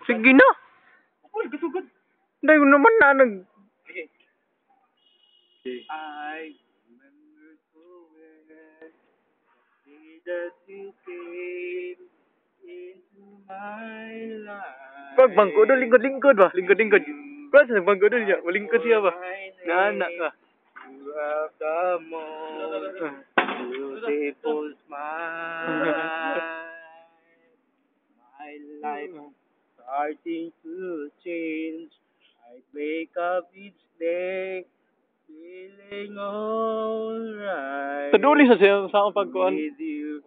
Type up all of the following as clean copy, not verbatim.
Sige na. Uy, gasugod. Dahil naman na Sige. I remember so well the day that you came into my life. Pag bangko doon, lingkod-lingkod ba? Lingkod-lingkod. Basta nagbangko doon siya. Malingkod siya ba? Naanak ka. You have the most beautiful smile. My life starting to change. I wake up each day feeling alright. Taduli sa siya sa akong pagkuhan. With you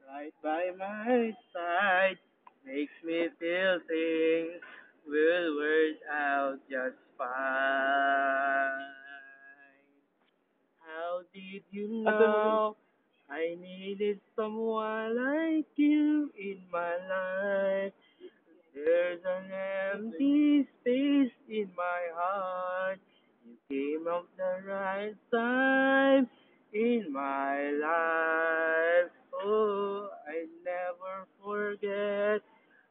right by my side makes me feel things will work out just fine. How did you know I needed someone like you in my life? There's an empty space in my heart. You came at the right time in my life. Oh, I never forget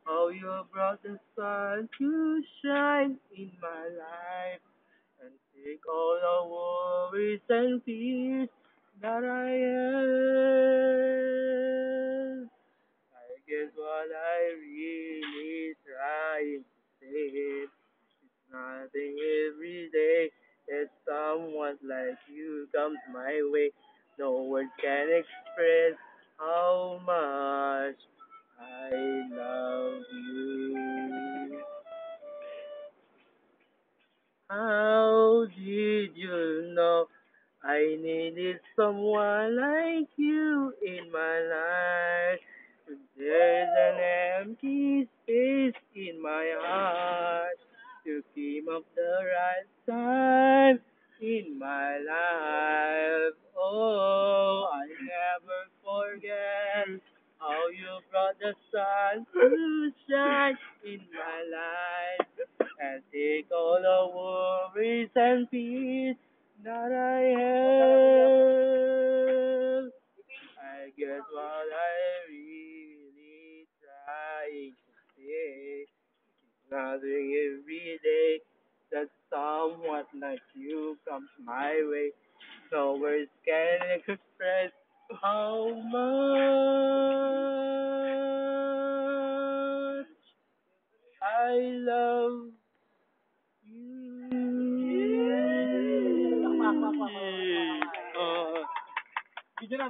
how you brought the sun to shine in my life and take all the worries and fears that I have. I guess what I really trying to say, it's nothing every day that someone like you comes my way. No words can express how much I love you. How did you know I needed someone like you in my life? There's an empty space in my heart. You came up the right time in my life. Oh, I never forget how you brought the sun to shine in my life and take all the worries and fears that I have. I guess what I really trying to say, nothing every day that someone like you comes my way. No words can express how much I love you. Ah. Video na,